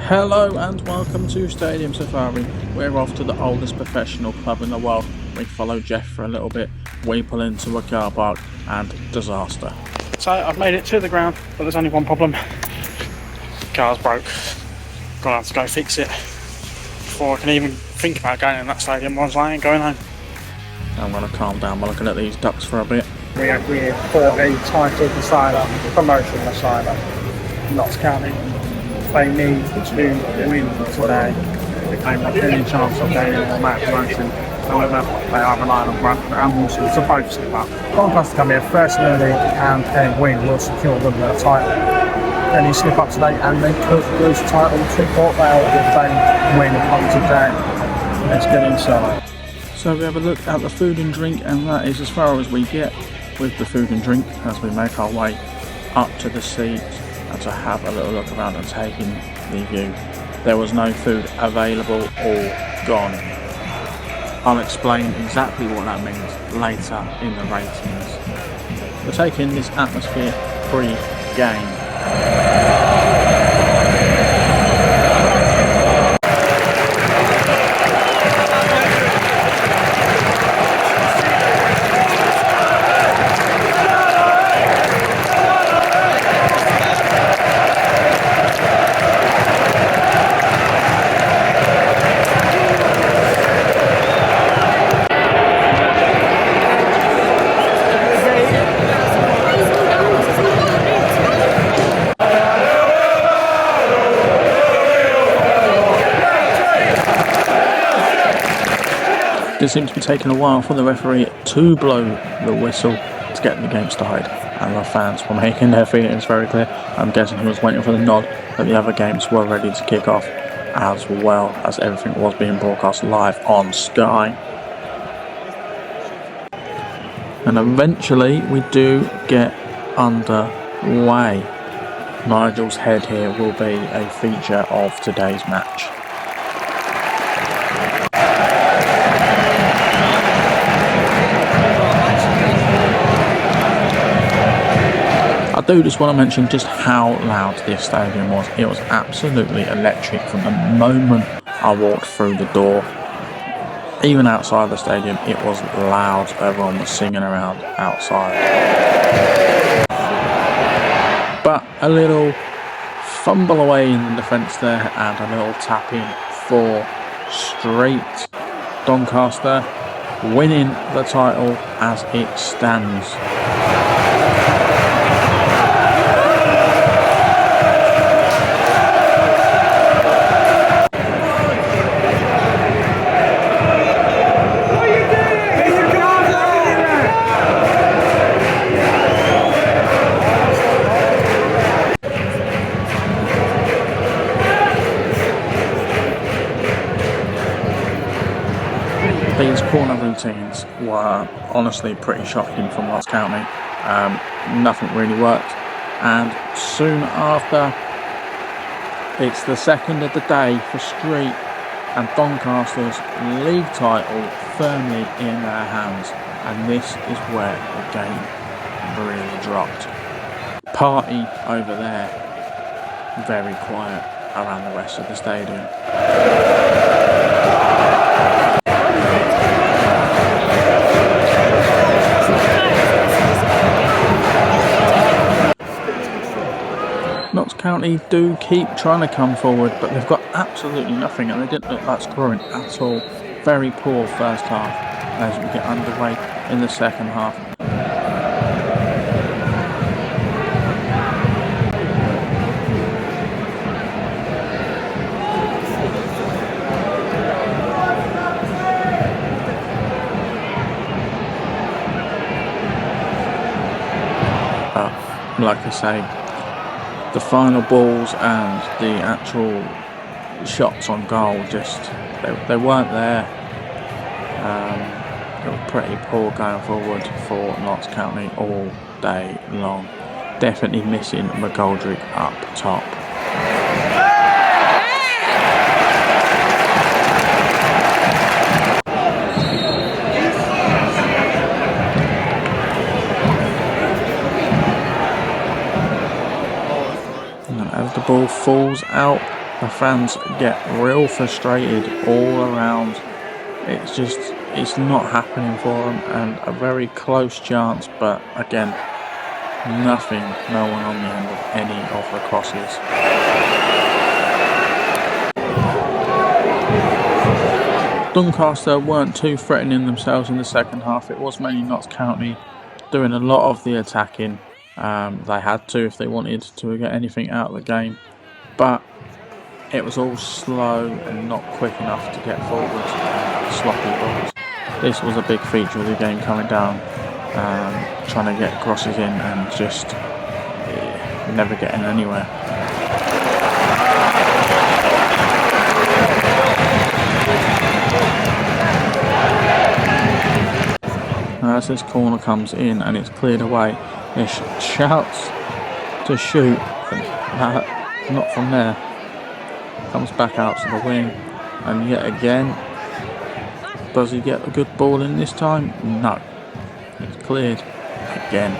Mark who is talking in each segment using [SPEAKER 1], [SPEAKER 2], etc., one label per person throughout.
[SPEAKER 1] Hello and welcome to Stadium Safari. We're off to the oldest professional club in the world. We follow Jeff for a little bit, we pull into a car park and disaster.
[SPEAKER 2] So I've made it to the ground, but there's only one problem. Car's broke. Gonna have to go fix it before I can even think about going in that stadium. Once I ain't going home.
[SPEAKER 1] I'm gonna calm down by looking at these ducks for a bit.
[SPEAKER 2] We are here for a title decider, promotion decider. Notts County. They need to win today. They have a any chance of getting a match promotion. However, they are relying on Bradford and Wilson to both step up. Doncaster come here first in the league and a win will secure them the title. Any slip up today and they could lose the title to Port Vale if they win on today. Let's get inside.
[SPEAKER 1] So we have a look at the food and drink, and that is as far as we get with the food and drink as we make our way up to the seats and to have a little look around and take in the view. There was no food available or gone. I'll explain exactly what that means later in the ratings. We're taking this atmosphere pre-game. It seems to be taking a while for the referee to blow the whistle to get the game started, and the fans were making their feelings very clear. I'm guessing he was waiting for the nod that the other games were ready to kick off, as well as everything was being broadcast live on Sky. And eventually we do get underway. Nigel's head here will be a feature of today's match. I do just want to mention just how loud this stadium was. It was absolutely electric from the moment I walked through the door. Even outside the stadium, it was loud. Everyone was singing around outside. But a little fumble away in the defence there and a little tap in for Street. Doncaster winning the title as it stands. These corner routines were honestly pretty shocking from Notts County. Nothing really worked, and soon after, it's the second of the day for Street, and Doncaster's league title firmly in their hands, and this is where the game really dropped. Party over there, very quiet around the rest of the stadium. Notts County do keep trying to come forward, but they've got absolutely nothing, and they didn't look like scoring at all. Very poor first half as we get underway in the second half. Like I say, the final balls and the actual shots on goal just they weren't there. It was pretty poor going forward for Notts County all day long. Definitely missing McGoldrick up top. And as the ball falls out The fans get real frustrated all around. It's not happening for them, and a very close chance, but again, nothing, no one on the end of any of the crosses. Doncaster weren't too threatening themselves in the second half. It was mainly Notts County doing a lot of the attacking. They had to if they wanted to get anything out of the game, but it was all slow and not quick enough to get forward. Sloppy balls. This was a big feature of the game coming down, trying to get crosses in and just never getting anywhere. As this corner comes in and it's cleared away, there's shouts to shoot, but not from there. Comes back out to the wing, and yet again, does he get a good ball in this time? No. It's cleared again.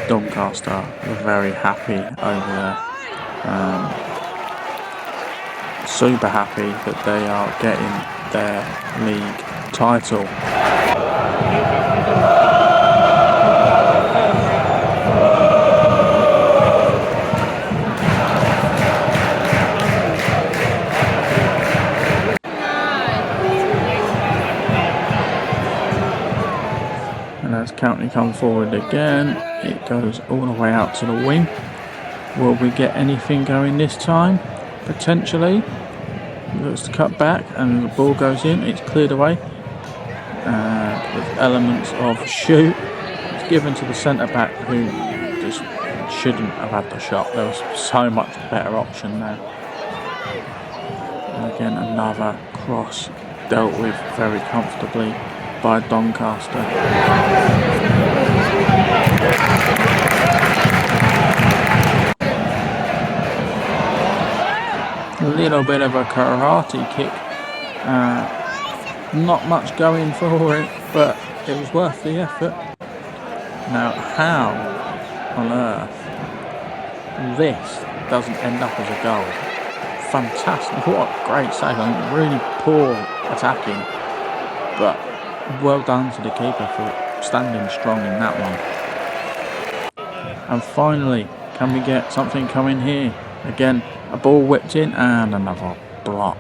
[SPEAKER 1] Doncaster are very happy over there. Super happy that they are getting their league title. And as County come forward again, it goes all the way out to the wing. Will we get anything going this time? Potentially. Looks to cut back and the ball goes in. It's cleared away with elements of shoot. It's given to the centre back who just shouldn't have had the shot. There was so much better option there. And again, another cross dealt with very comfortably by Doncaster. A little bit of a karate kick, not much going for it, but it was worth the effort. Now, how on earth this doesn't end up as a goal? Fantastic, what a great save. I mean, really poor attacking, but well done to the keeper for standing strong in that one. And finally, can we get something coming here? Again, a ball whipped in and another block.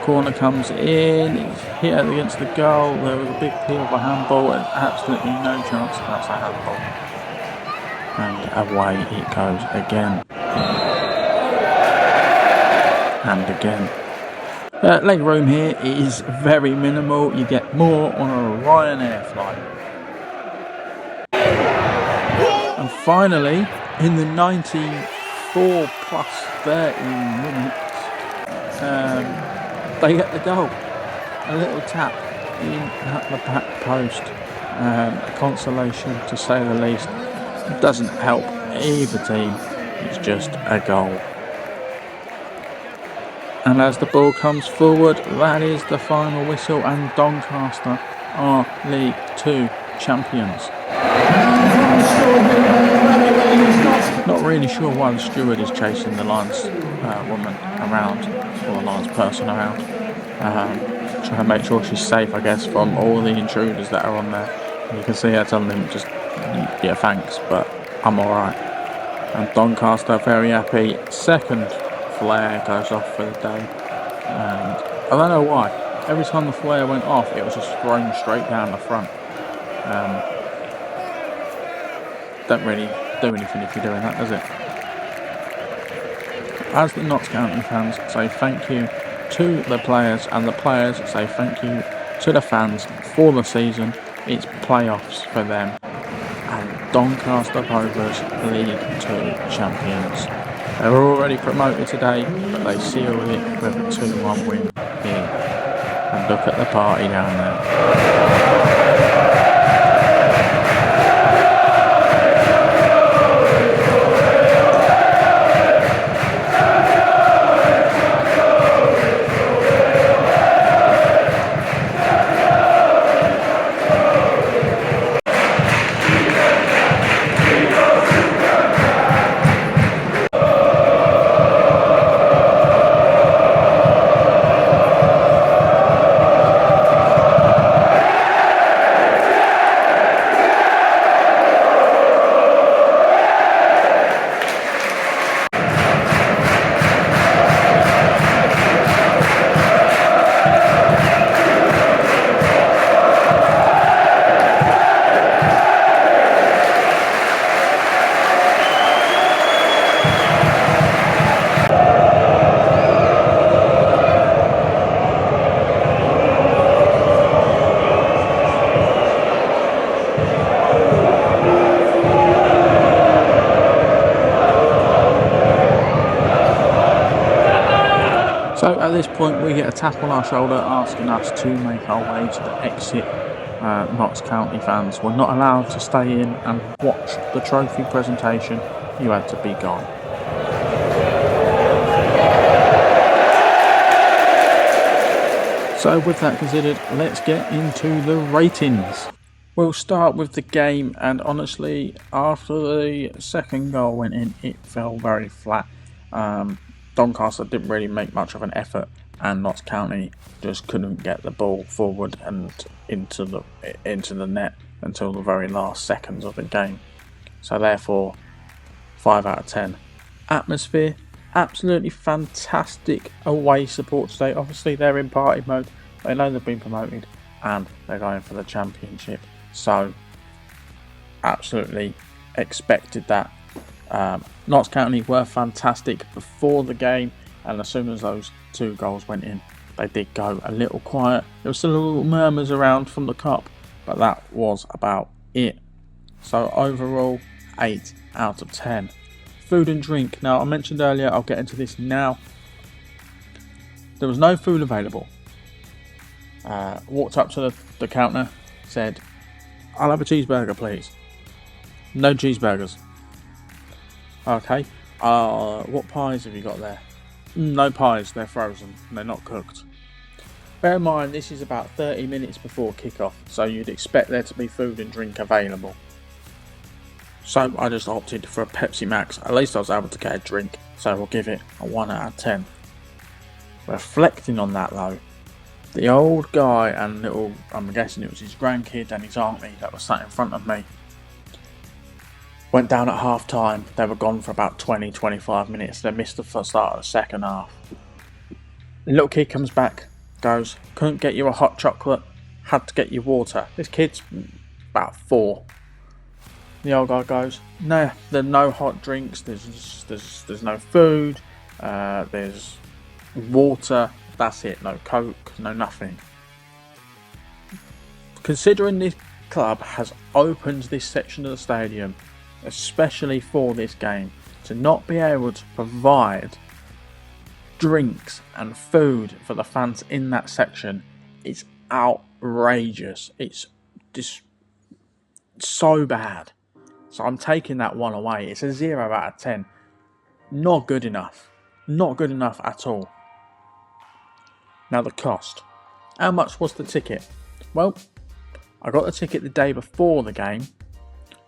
[SPEAKER 1] Corner comes in, it's hit against the goal. There was a big peel of a handball and absolutely no chance that's a handball. And away it goes again. And again. Leg room here is very minimal. You get more on a Ryanair flight. And finally, in the 94 plus 30 minutes, they get the goal. A little tap in at the back post. A consolation to say the least. It doesn't help either team. It's just a goal. And as the ball comes forward, that is the final whistle, and Doncaster are League 2 champions. Not really sure why the steward is chasing the Lions woman around, or the Lions person around. Trying to make sure she's safe, I guess, from all the intruders that are on there. You can see her telling them just, yeah, thanks, but I'm alright. And Doncaster very happy. Second flare goes off for the day, and I don't know why. Every time the flare went off, it was just thrown straight down the front. Don't really do anything if you're doing that, does it? As the Notts County fans say thank you to the players, and the players say thank you to the fans for the season. It's playoffs for them, and Doncaster Rovers League 2 champions. They were already promoted today, but they sealed it with a 2-1 win here. And look at the party down there. So at this point we get a tap on our shoulder asking us to make our way to the exit. Notts County fans were not allowed to stay in and watch the trophy presentation. You had to be gone. So with that considered, let's get into the ratings. We'll start with the game, and honestly, after the second goal went in, it fell very flat. Doncaster didn't really make much of an effort, and Notts County just couldn't get the ball forward and into the net until the very last seconds of the game. So therefore, 5 out of 10. Atmosphere, absolutely fantastic away support today. Obviously they're in party mode, they know they've been promoted and they're going for the championship, so absolutely expected that. Notts County were fantastic before the game, and as soon as those 2 goals went in, they did go a little quiet. There were still little murmurs around from the cup, but that was about it. So overall, 8 out of 10. Food and drink. Now, I mentioned earlier, I'll get into this now. There was no food available. Walked up to the counter, said, "I'll have a cheeseburger, please." No cheeseburgers. Okay. What pies have you got there? No pies, they're frozen. They're not cooked. Bear in mind, this is about 30 minutes before kickoff, so you'd expect there to be food and drink available. So I just opted for a Pepsi Max. At least I was able to get a drink, so we'll give it a 1 out of 10. Reflecting on that though, the old guy and I'm guessing it was his grandkid and his auntie that was sat in front of me, went down at half time. They were gone for about 20-25 minutes. They missed the first start of the second half. The little kid comes back, goes, "Couldn't get you a hot chocolate, had to get you water." This kid's about 4. The old guy goes, "No, there's no hot drinks, there's no food, there's water, that's it, no Coke, no nothing." Considering this club has opened this section of the stadium especially for this game, to not be able to provide drinks and food for the fans in that section is outrageous. It's just so bad. So I'm taking that one away. It's a 0 out of 10. Not good enough. Not good enough at all. Now the cost. How much was the ticket? Well, I got the ticket the day before the game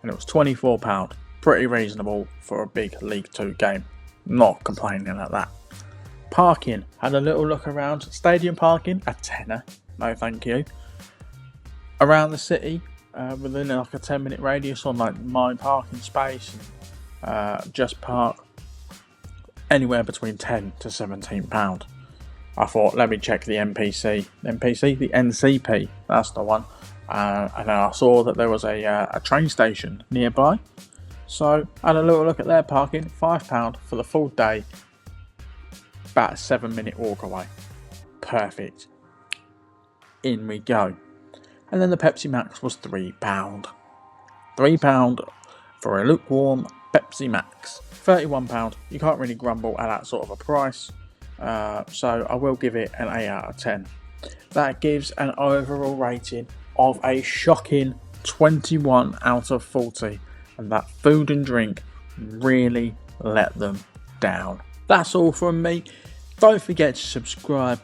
[SPEAKER 1] and it was £24. Pretty reasonable for a big League 2 game. Not complaining at that. Parking. Had a little look around. Stadium parking, a tenner. No thank you. Around the city, within like a 10-minute radius on like my parking space, Just Park, anywhere between £10 to £17. I thought, let me check the the NCP, that's the one. And then I saw that there was a train station nearby, so I had a little look at their parking. £5 for the full day, about a 7-minute walk away. Perfect. In we go. And then the Pepsi Max was £3. £3 for a lukewarm Pepsi Max. £31. You can't really grumble at that sort of a price. So I will give it an 8 out of 10. That gives an overall rating of a shocking 21 out of 40. And that food and drink really let them down. That's all from me. Don't forget to subscribe.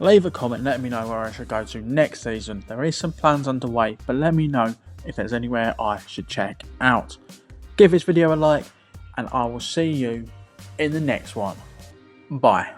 [SPEAKER 1] Leave a comment, let me know where I should go to next season. There is some plans underway, but let me know if there's anywhere I should check out. Give this video a like, and I will see you in the next one. Bye.